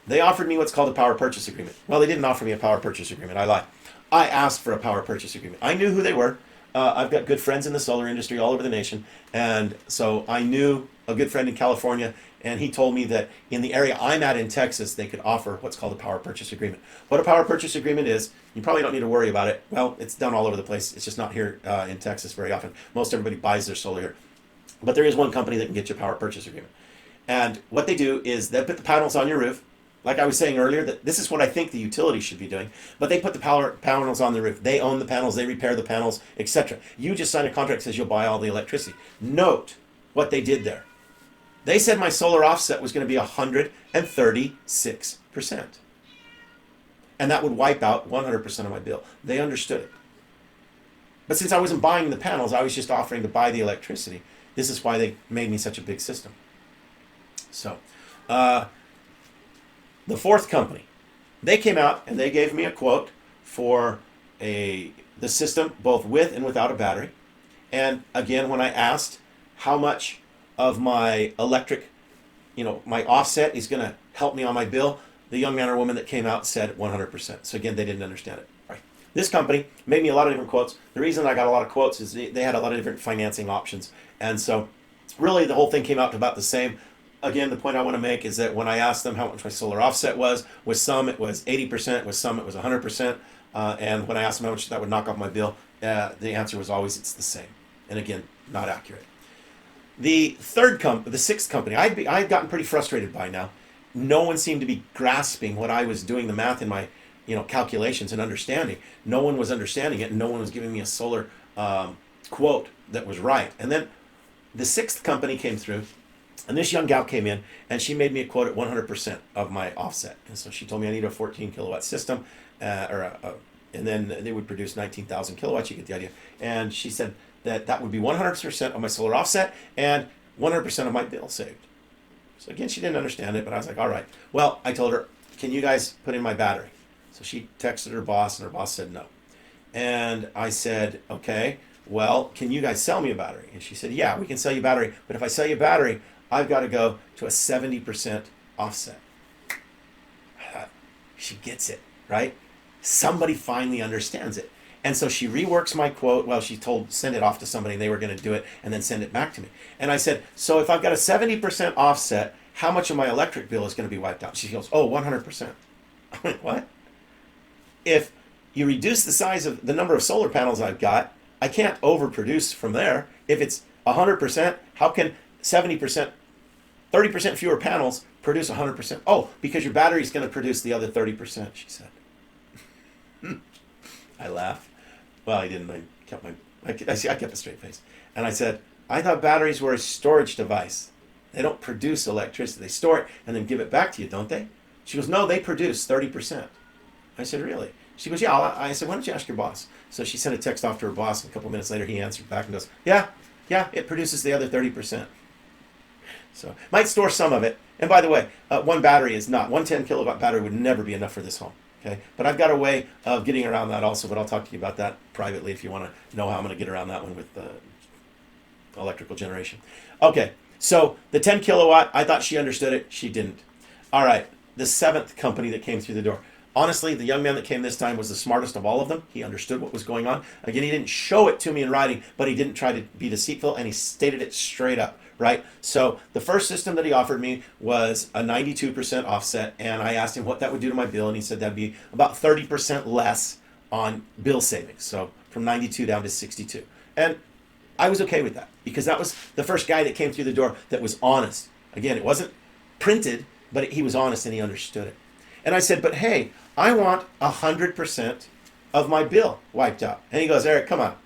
they offered me what's called a power purchase agreement. Well, they didn't offer me a power purchase agreement. I lied. I asked for a power purchase agreement. I knew who they were. I've got good friends in the solar industry all over the nation, and so I knew a good friend in California, and he told me that in the area I'm at in Texas, they could offer what's called a power purchase agreement. What a power purchase agreement is, you probably don't need to worry about it. Well, it's done all over the place. It's just not here in Texas very often. Most everybody buys their solar here. But there is one company that can get you a power purchase agreement. And what they do is they put the panels on your roof. Like I was saying earlier, that this is what I think the utility should be doing. But they put the panels on the roof. They own the panels. They repair the panels, etc. You just sign a contract that says you'll buy all the electricity. Note what they did there. They said my solar offset was going to be 136%. And that would wipe out 100% of my bill. They understood it. But since I wasn't buying the panels, I was just offering to buy the electricity. This is why they made me such a big system. So, the fourth company, they came out and they gave me a quote for the system, both with and without a battery. And again, when I asked how much of my electric, my offset is going to help me on my bill, the young man or woman that came out said 100%. So again, they didn't understand it. Right. This company made me a lot of different quotes. The reason I got a lot of quotes is they had a lot of different financing options. And so really the whole thing came out to about the same. Again, the point I want to make is that when I asked them how much my solar offset was, with some it was 80%, with some it was 100%. And when I asked them how much that would knock off my bill, the answer was always it's the same. And again, not accurate. The sixth company, I'd gotten pretty frustrated by now. No one seemed to be grasping what I was doing the math in my calculations and understanding. No one was understanding it, and no one was giving me a solar quote that was right. And then the sixth company came through, and this young gal came in, and she made me a quote at 100% of my offset. And so she told me I need a 14 kilowatt system, and then they would produce 19,000 kilowatts. You get the idea. And she said that would be 100% of my solar offset and 100% of my bill saved. So again, she didn't understand it, but I was like, all right. Well, I told her, can you guys put in my battery? So she texted her boss, and her boss said no. And I said, okay, well, can you guys sell me a battery? And she said, yeah, we can sell you a battery, but if I sell you a battery, I've got to go to a 70% offset. I thought, she gets it, right? Somebody finally understands it. And so she reworks my quote. Well, she send it off to somebody, and they were going to do it and then send it back to me. And I said, so if I've got a 70% offset, how much of my electric bill is going to be wiped out? She goes, oh, 100%. I went, what? If you reduce the size of the number of solar panels I've got, I can't overproduce from there. If it's 100%, how can 70%, 30% fewer panels produce 100%? Oh, because your battery's going to produce the other 30%, she said. I laughed. Well, I didn't. I kept a straight face. And I said, I thought batteries were a storage device. They don't produce electricity. They store it and then give it back to you, don't they? She goes, no, they produce 30%. I said, really? She goes, yeah. I said, why don't you ask your boss? So she sent a text off to her boss, and a couple minutes later he answered back and goes, yeah, it produces the other 30%. So might store some of it. And by the way, one 10 kilowatt battery would never be enough for this home. Okay, but I've got a way of getting around that also, but I'll talk to you about that privately if you want to know how I'm going to get around that one with electrical generation. Okay, so the 10 kilowatt, I thought she understood it. She didn't. All right, the seventh company that came through the door. Honestly, the young man that came this time was the smartest of all of them. He understood what was going on. Again, he didn't show it to me in writing, but he didn't try to be deceitful, and he stated it straight up. Right? So the first system that he offered me was a 92% offset, and I asked him what that would do to my bill, and he said that'd be about 30% less on bill savings. So from 92 down to 62. And I was okay with that because that was the first guy that came through the door that was honest. Again, it wasn't printed, but he was honest and he understood it. And I said, but hey, I want 100% of my bill wiped out. And he goes, Eric, come on.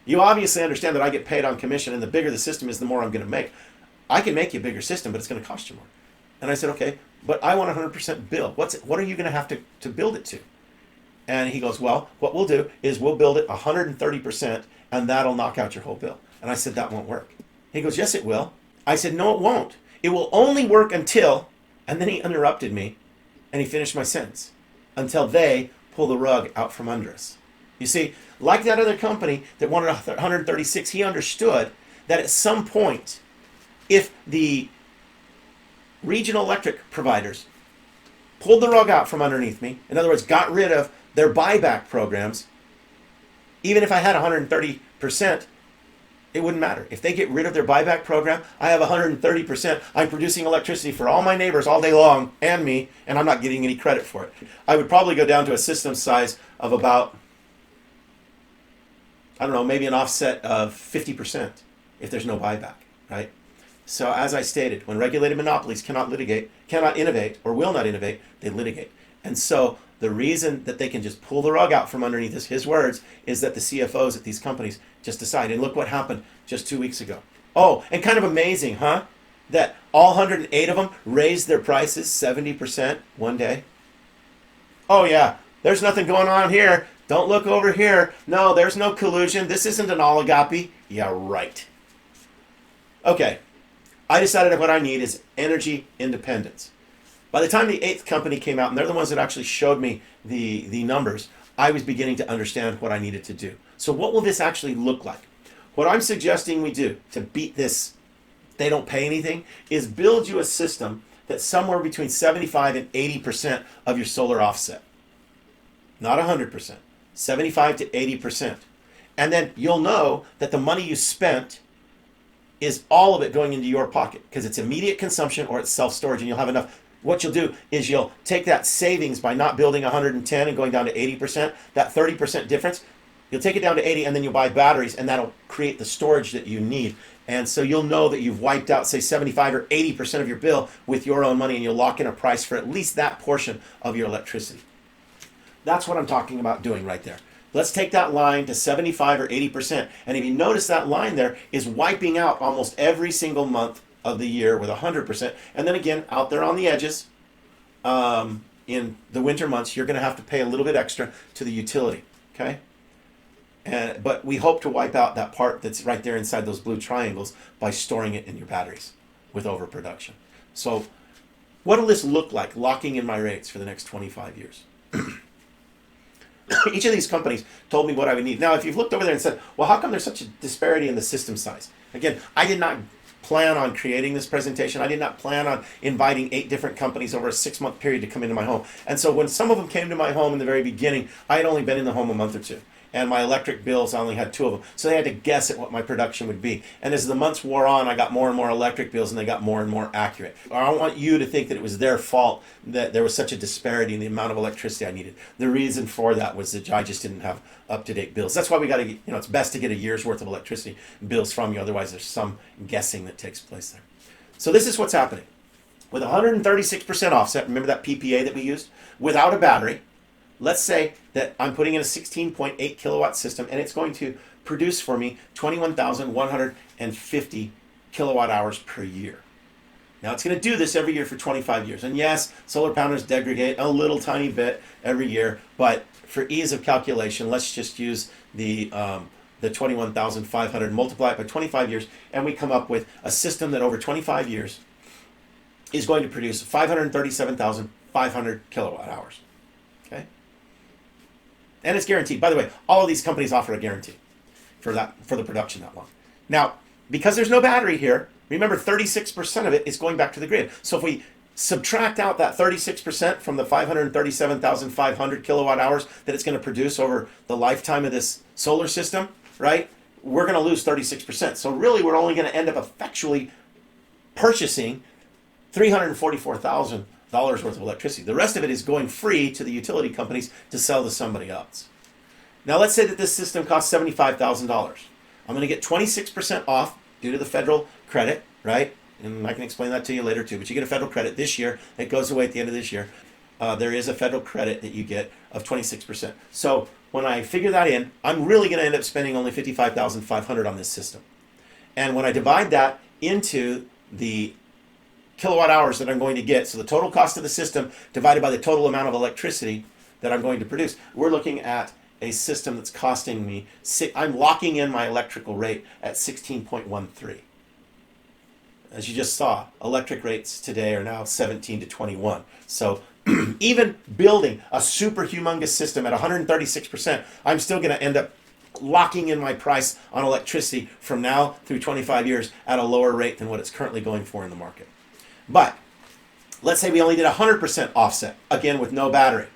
You obviously understand that I get paid on commission, and the bigger the system is, the more I'm going to make. I can make you a bigger system, but it's going to cost you more. And I said, okay, but I want 100% bill. What are you going to have to build it to? And he goes, well, what we'll do is we'll build it 130%, and that'll knock out your whole bill. And I said, that won't work. He goes, yes, it will. I said, no, it won't. It will only work until, and then he interrupted me, and he finished my sentence, until they pull the rug out from under us. You see, like that other company that wanted 136, he understood that at some point, if the regional electric providers pulled the rug out from underneath me, in other words, got rid of their buyback programs, even if I had 130%, it wouldn't matter. If they get rid of their buyback program, I have 130%. I'm producing electricity for all my neighbors all day long and me, and I'm not getting any credit for it. I would probably go down to a system size of about, I don't know, maybe an offset of 50% if there's no buyback, right? So as I stated, when regulated monopolies cannot innovate, or will not innovate, they litigate. And so the reason that they can just pull the rug out from underneath us, his words, is that the CFOs at these companies just decide. And look what happened just 2 weeks ago. Oh, and kind of amazing, huh? That all 108 of them raised their prices 70% one day. Oh yeah, there's nothing going on here. Don't look over here. No, there's no collusion. This isn't an oligopoly. Yeah, right. Okay. I decided that what I need is energy independence. By the time the 8th company came out, and they're the ones that actually showed me the numbers, I was beginning to understand what I needed to do. So what will this actually look like? What I'm suggesting we do to beat this, they don't pay anything, is build you a system that's somewhere between 75 and 80% of your solar offset. Not 100%, 75 to 80%. And then you'll know that the money you spent is all of it going into your pocket because it's immediate consumption or it's self-storage, and you'll have enough. What you'll do is you'll take that savings by not building 110 and going down to 80%, that 30% difference, you'll take it down to 80 and then you'll buy batteries, and that'll create the storage that you need. And so you'll know that you've wiped out, say, 75 or 80% of your bill with your own money, and you'll lock in a price for at least that portion of your electricity. That's what I'm talking about doing right there. Let's take that line to 75 or 80%. And if you notice, that line there is wiping out almost every single month of the year with 100%. And then again, out there on the edges, in the winter months, you're going to have to pay a little bit extra to the utility, okay? But we hope to wipe out that part that's right there inside those blue triangles by storing it in your batteries with overproduction. So what will this look like, locking in my rates for the next 25 years? Each of these companies told me what I would need. Now, if you've looked over there and said, well, how come there's such a disparity in the system size? Again, I did not plan on creating this presentation. I did not plan on inviting 8 different companies over a 6-month period to come into my home. And so when some of them came to my home in the very beginning, I had only been in the home a month or two. And my electric bills, I only had 2 of them. So they had to guess at what my production would be. And as the months wore on, I got more and more electric bills, and they got more and more accurate. I don't want you to think that it was their fault that there was such a disparity in the amount of electricity I needed. The reason for that was that I just didn't have up-to-date bills. That's why we got to, it's best to get a year's worth of electricity bills from you. Otherwise, there's some guessing that takes place there. So this is what's happening. With 136% offset, remember that PPA that we used? Without a battery, let's say that I'm putting in a 16.8 kilowatt system, and it's going to produce for me 21,150 kilowatt hours per year. Now it's going to do this every year for 25 years. And yes, solar panels degrade a little tiny bit every year, but for ease of calculation, let's just use the 21,500, multiply it by 25 years, and we come up with a system that over 25 years is going to produce 537,500 kilowatt hours. Okay? And it's guaranteed. By the way, all of these companies offer a guarantee for the production that long. Now, because there's no battery here, remember 36% of it is going back to the grid. So if we subtract out that 36% from the 537,500 kilowatt hours that it's going to produce over the lifetime of this solar system, right? We're going to lose 36%. So really, we're only going to end up effectually purchasing $344,000 worth of electricity. The rest of it is going free to the utility companies to sell to somebody else. Now let's say that this system costs $75,000. I'm going to get 26% off due to the federal credit, right? And I can explain that to you later too, but you get a federal credit this year. It goes away at the end of this year. There is a federal credit that you get of 26%. So when I figure that in, I'm really going to end up spending only $55,500 on this system. And when I divide that into the kilowatt hours that I'm going to get, so the total cost of the system divided by the total amount of electricity that I'm going to produce, we're looking at a system that's costing me, I'm locking in my electrical rate at 16.13. As you just saw, electric rates today are now 17 to 21. So even building a super humongous system at 136%, I'm still going to end up locking in my price on electricity from now through 25 years at a lower rate than what it's currently going for in the market. But let's say we only did 100% offset, again with no battery,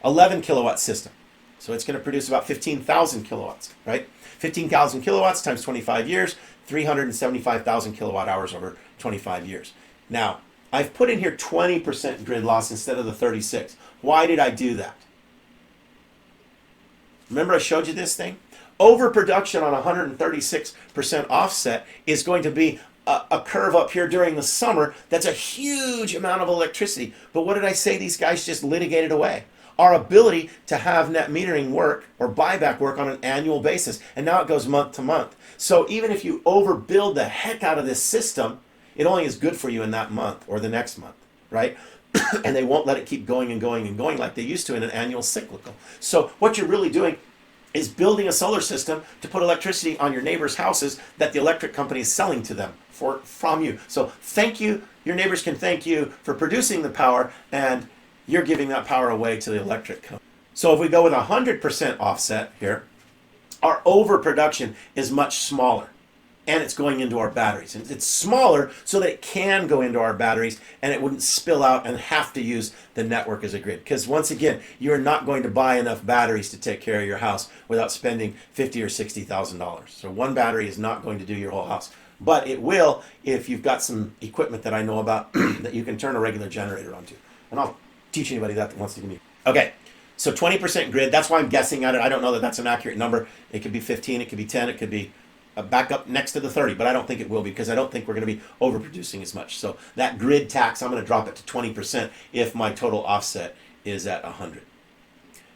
11 kilowatt system. So it's going to produce about 15,000 kilowatts, right? 15,000 kilowatts times 25 years, 375,000 kilowatt hours over 25 years. Now, I've put in here 20% grid loss instead of the 36. Why did I do that? Remember I showed you this thing? Overproduction on 136% offset is going to be a curve up here during the summer. That's a huge amount of electricity. But what did I say? These guys just litigated away our ability to have net metering work or buyback work on an annual basis. And now it goes month to month. So even if you overbuild the heck out of this system, it only is good for you in that month or the next month, right? And they won't let it keep going and going and going like they used to in an annual cyclical. So what you're really doing is building a solar system to put electricity on your neighbors' houses that the electric company is selling to them from you. So thank you. Your neighbors can thank you for producing the power, and you're giving that power away to the electric company. So if we go with 100% offset here, our overproduction is much smaller, and it's going into our batteries. And it's smaller so that it can go into our batteries and it wouldn't spill out and have to use the network as a grid. Because once again, you're not going to buy enough batteries to take care of your house without spending $50,000 or $60,000. So one battery is not going to do your whole house. But it will if you've got some equipment that I know about that you can turn a regular generator onto. And I'll teach anybody that wants to give me. Okay, so 20% grid, that's why I'm guessing at it. I don't know that that's an accurate number. It could be 15, it could be 10, it could be back up next to the 30, but I don't think it will be because I don't think we're going to be overproducing as much. So that grid tax, I'm going to drop it to 20% if my total offset is at 100.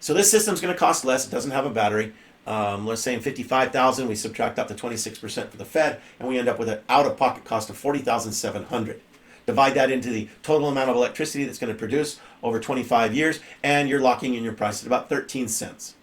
So this system's going to cost less. It doesn't have a battery. Let's say in 55,000, we subtract out the 26% for the Fed, and we end up with an out-of-pocket cost of 40,700. Divide that into the total amount of electricity that's going to produce over 25 years, and you're locking in your price at about 13 cents,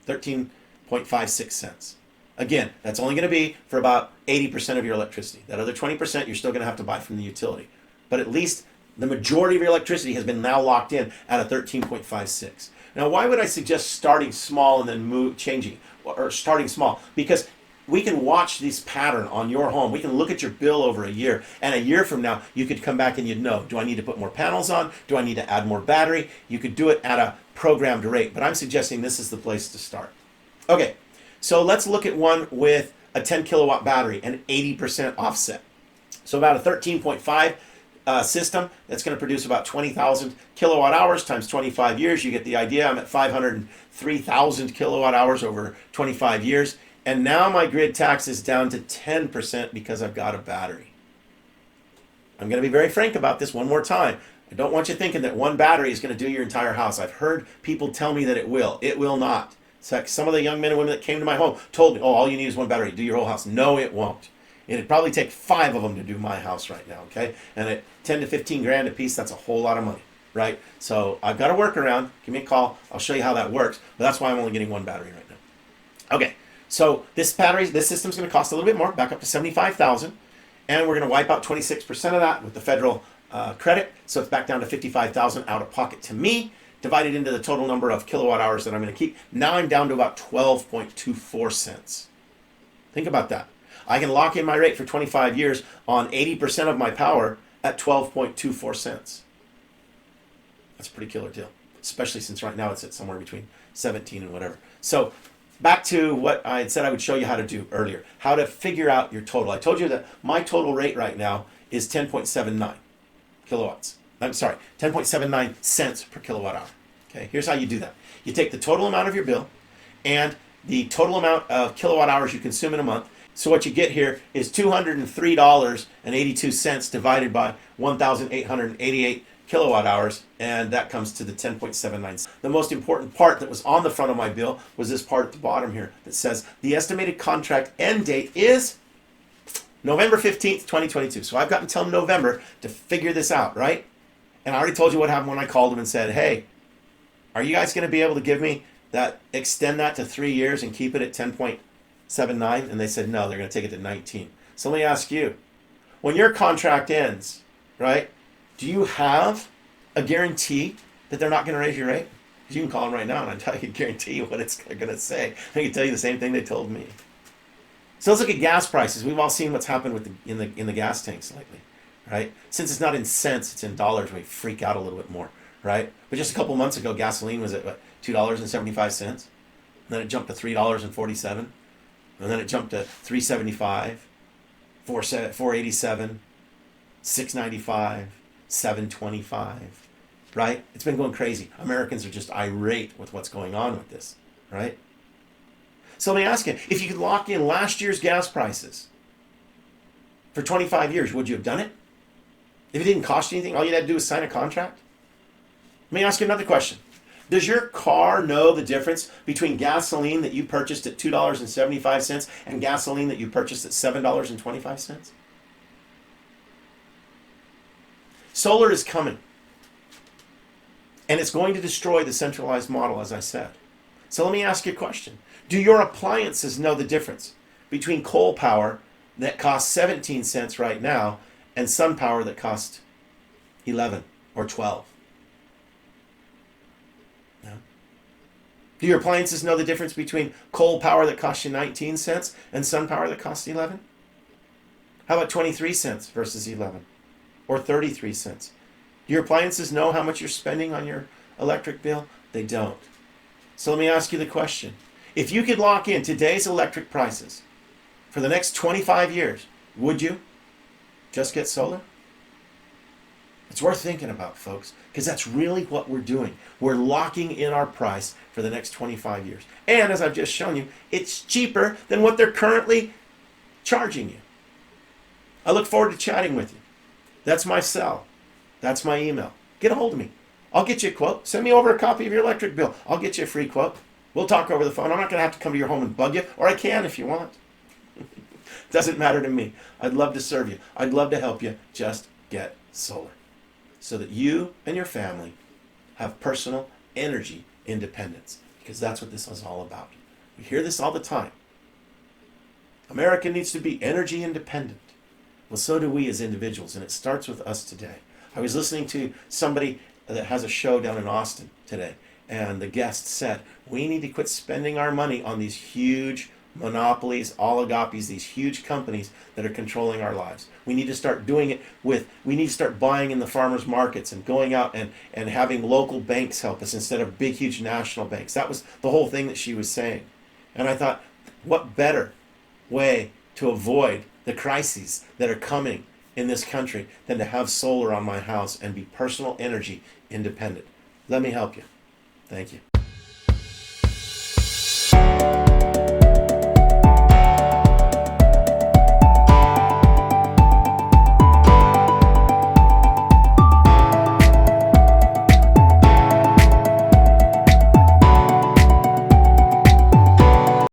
13.56 cents. Again, that's only going to be for about 80% of your electricity. That other 20% you're still going to have to buy from the utility. But at least the majority of your electricity has been now locked in at a 13.56. Now, why would I suggest starting small and then changing, or starting small? Because we can watch this pattern on your home. We can look at your bill over a year, and a year from now, you could come back and you'd know, do I need to put more panels on? Do I need to add more battery? You could do it at a programmed rate, but I'm suggesting this is the place to start. Okay. So let's look at one with a 10 kilowatt battery and 80% offset. So about a 13.5 system that's going to produce about 20,000 kilowatt hours times 25 years. You get the idea. I'm at 503,000 kilowatt hours over 25 years. And now my grid tax is down to 10% because I've got a battery. I'm going to be very frank about this one more time. I don't want you thinking that one battery is going to do your entire house. I've heard people tell me that it will. It will not. Some of the young men and women that came to my home told me, oh, all you need is one battery to do your whole house. No, it won't. It'd probably take 5 of them to do my house right now, okay? And at 10 to 15 grand a piece, that's a whole lot of money, right? So I've got a workaround. Give me a call. I'll show you how that works. But that's why I'm only getting one battery right now. Okay, so this system's going to cost a little bit more, back up to 75,000, and we're going to wipe out 26% of that with the federal credit. So it's back down to 55,000 out of pocket to me. Divided into the total number of kilowatt hours that I'm going to keep. Now I'm down to about 12.24 cents. Think about that. I can lock in my rate for 25 years on 80% of my power at 12.24 cents. That's a pretty killer deal, especially since right now it's at somewhere between 17 and whatever. So back to what I had said I would show you how to do earlier, how to figure out your total. I told you that my total rate right now is 10.79 kilowatts. I'm sorry, 10.79 cents per kilowatt hour. Okay, here's how you do that. You take the total amount of your bill and the total amount of kilowatt hours you consume in a month. So what you get here is $203.82 divided by 1,888 kilowatt hours, and that comes to the 10.79. The most important part that was on the front of my bill was this part at the bottom here that says the estimated contract end date is November 15th, 2022. So I've got until November to figure this out, right? And I already told you what happened when I called them and said, hey, are you guys going to be able to give me that, extend that to 3 years and keep it at 10.79? And they said, no, they're going to take it to 19. So let me ask you, when your contract ends, right, do you have a guarantee that they're not going to raise your rate? You can call them right now, and I can guarantee you what it's going to say. I can tell you the same thing they told me. So let's look at gas prices. We've all seen what's happened with in the gas tanks lately, right? Since it's not in cents, it's in dollars. We freak out a little bit more, right? But just a couple months ago, gasoline was at what, $2.75, and then it jumped to $3.47, and then it jumped to $3.75, $4.87, $6.95, $7.25. Right? It's been going crazy. Americans are just irate with what's going on with this, right? So let me ask you, if you could lock in last year's gas prices for 25 years, would you have done it? If it didn't cost you anything, all you had to do was sign a contract? Let me ask you another question. Does your car know the difference between gasoline that you purchased at $2.75 and gasoline that you purchased at $7.25? Solar is coming. And it's going to destroy the centralized model, as I said. So let me ask you a question. Do your appliances know the difference between coal power that costs 17 cents right now and sun power that costs 11 or 12? No. Do your appliances know the difference between coal power that costs you 19 cents and sun power that costs 11? How about 23 cents versus 11? Or 33 cents? Do your appliances know how much you're spending on your electric bill? They don't. So let me ask you the question. If you could lock in today's electric prices for the next 25 years, would you just get solar? It's worth thinking about, folks, because that's really what we're doing. We're locking in our price for the next 25 years. And as I've just shown you, it's cheaper than what they're currently charging you. I look forward to chatting with you. That's my cell. That's my email. Get a hold of me. I'll get you a quote. Send me over a copy of your electric bill. I'll get you a free quote. We'll talk over the phone. I'm not going to have to come to your home and bug you, or I can if you want. Doesn't matter to me. I'd love to serve you. I'd love to help you. Just get solar so that you and your family have personal energy independence, because that's what this is all about. We hear this all the time. America needs to be energy independent. Well, so do we as individuals, and it starts with us today. I was listening to somebody that has a show down in Austin today, and the guest said, we need to quit spending our money on these huge monopolies, oligopolies, these huge companies that are controlling our lives. We need to start doing it we need to start buying in the farmers markets and going out and having local banks help us instead of big, huge national banks. That was the whole thing that she was saying. And I thought, what better way to avoid the crises that are coming in this country than to have solar on my house and be personal energy independent. Let me help you. Thank you.